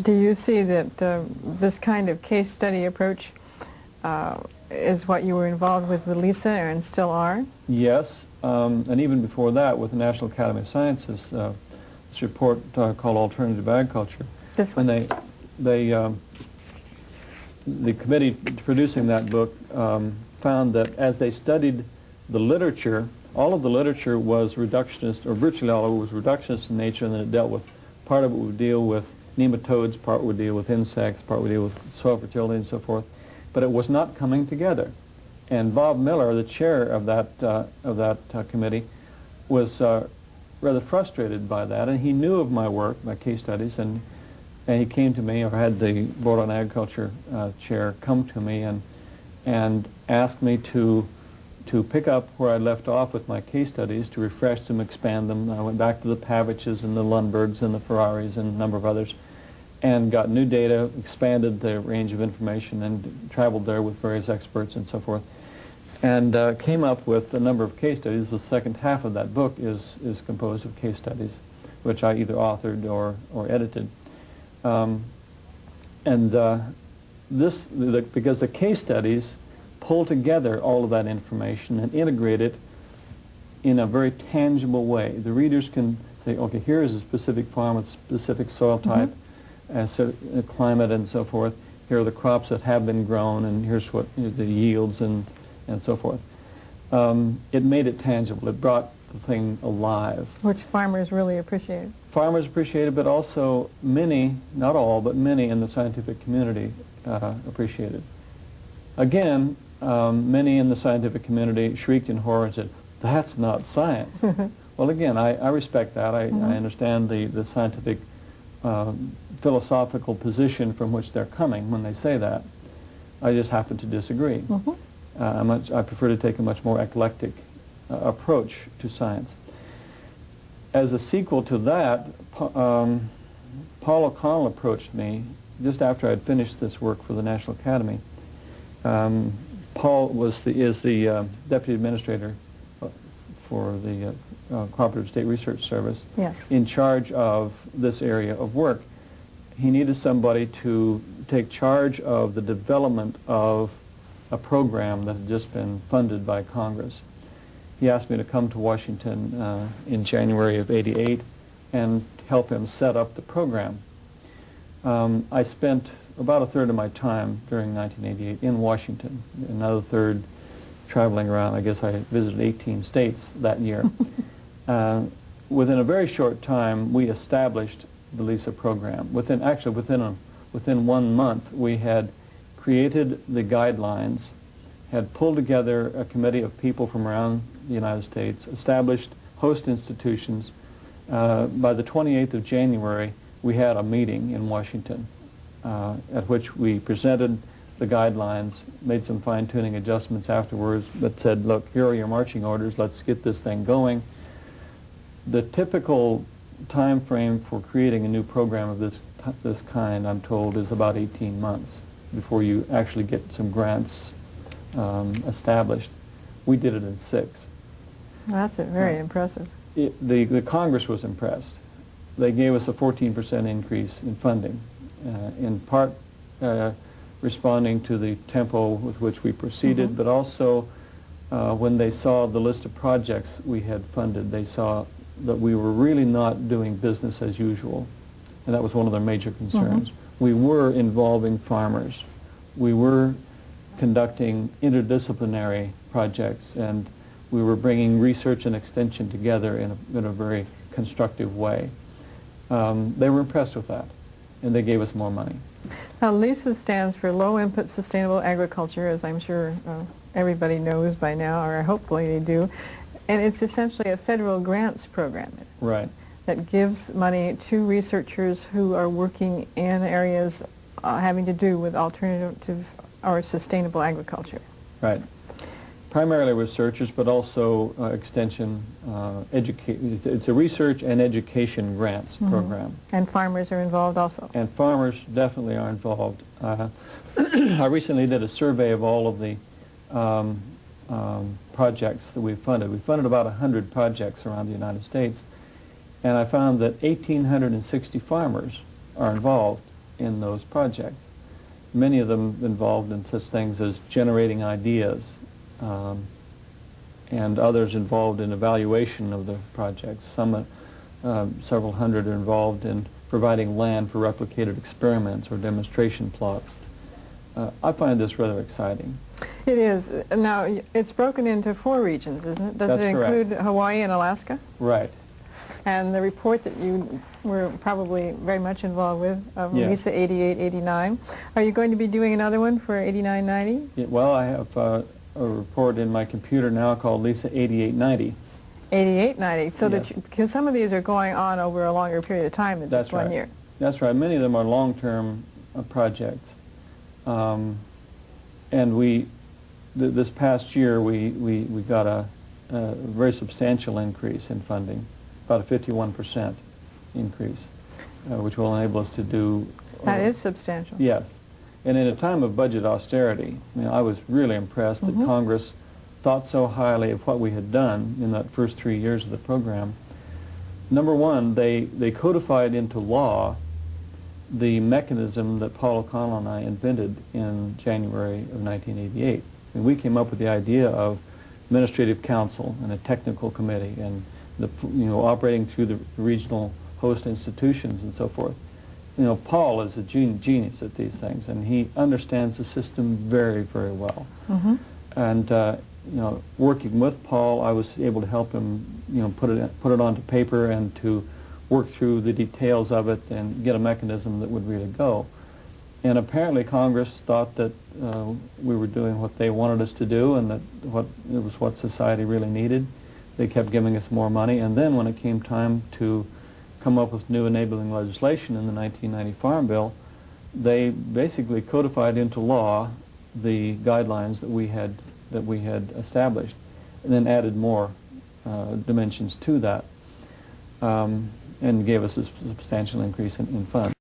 Do you see that this kind of case study approach is what you were involved with Lisa and still are? Yes, and even before that with the National Academy of Sciences, this report called Alternative Agriculture. This when one? the committee producing that book found that as they studied the literature, all of the literature was reductionist, or virtually all of it was reductionist in nature, and then it dealt with, part of it would deal with nematodes, part would deal with insects, part would deal with soil fertility and so forth, but it was not coming together. And Bob Miller, the chair of that committee, was rather frustrated by that, and he knew of my work, my case studies, and he came to me, or had the Board on Agriculture chair come to me and asked me to pick up where I left off with my case studies, to refresh them, expand them. I went back to the Paviches and the Lundbergs and the Ferraris and a number of others, and got new data, expanded the range of information, and traveled there with various experts and so forth, and came up with a number of case studies. The second half of that book is composed of case studies, which I either authored or edited. Because the case studies pull together all of that information and integrate it in a very tangible way. The readers can say, okay, here is a specific farm with specific soil type, climate and so forth. Here are the crops that have been grown, and here's what the yields and so forth. It made it tangible. It brought the thing alive. Which farmers really appreciate. Farmers appreciate it, but also many, not all, but many in the scientific community appreciate it. Again, many in the scientific community shrieked in horror and said, that's not science. Well, again, I respect that. I understand the scientific philosophical position from which they're coming when they say that. I just happen to disagree. I prefer to take a much more eclectic approach to science. As a sequel to that, Paul O'Connell approached me just after I'd finished this work for the National Academy. Paul is the Deputy Administrator for the Cooperative State Research Service, yes, in charge of this area of work. He needed somebody to take charge of the development of a program that had just been funded by Congress. He asked me to come to Washington in January of '88 and help him set up the program. I spent about a third of my time during 1988 in Washington, another third traveling around. I guess I visited 18 states that year. Within a very short time, we established the LISA program. Within 1 month, we had created the guidelines, had pulled together a committee of people from around the United States, established host institutions. By the 28th of January, we had a meeting in Washington at which we presented the guidelines, made some fine-tuning adjustments afterwards, but said, look, here are your marching orders, let's get this thing going. The typical time frame for creating a new program of this kind, I'm told, is about 18 months before you actually get some grants established. We did it in 6. Well, that's very impressive. The Congress was impressed. They gave us a 14% increase in funding, in part responding to the tempo with which we proceeded, but also when they saw the list of projects we had funded, they saw that we were really not doing business as usual, and that was one of their major concerns. We were involving farmers. We were conducting interdisciplinary projects, and we were bringing research and extension together in a very constructive way. They were impressed with that, and they gave us more money. Now, LISA stands for Low Input Sustainable Agriculture, as I'm sure everybody knows by now, or hopefully they do. And it's essentially a federal grants program. Right. That gives money to researchers who are working in areas having to do with alternative or sustainable agriculture. Right. Primarily researchers, but also extension, it's a research and education grants program. And farmers are involved also. And farmers definitely are involved. I recently did a survey of all of the projects that we've funded. We funded about 100 projects around the United States, and I found that 1,860 farmers are involved in those projects. Many of them involved in such things as generating ideas, and others involved in evaluation of the projects. Some, several hundred, are involved in providing land for replicated experiments or demonstration plots. I find this rather exciting. It is. Now, it's broken into 4 regions, isn't it? Does That's it include correct. Hawaii and Alaska? Right. And the report that you were probably very much involved with, of Yes. Lisa 8889, are you going to be doing another one for 8990? Yeah, well, I have a report in my computer now called Lisa 8890. 8890, so Yes. that because some of these are going on over a longer period of time than That's just 1 right. year. That's right. Many of them are long-term projects. And this past year, we got a very substantial increase in funding, about a 51% increase, which will enable us to do... That is substantial. Yes. And in a time of budget austerity, I was really impressed that Congress thought so highly of what we had done in that first 3 years of the program. Number one, they codified into law the mechanism that Paul O'Connell and I invented in January of 1988. And we came up with the idea of administrative council and a technical committee and operating through the regional host institutions and so forth. Paul is a genius at these things, and he understands the system very, very well. And working with Paul, I was able to help him, put it onto paper and to work through the details of it and get a mechanism that would really go. And apparently Congress thought that we were doing what they wanted us to do, and that it was what society really needed. They kept giving us more money, and then when it came time to come up with new enabling legislation in the 1990 Farm Bill, they basically codified into law the guidelines that we had established, and then added more dimensions to that, and gave us a substantial increase in funds.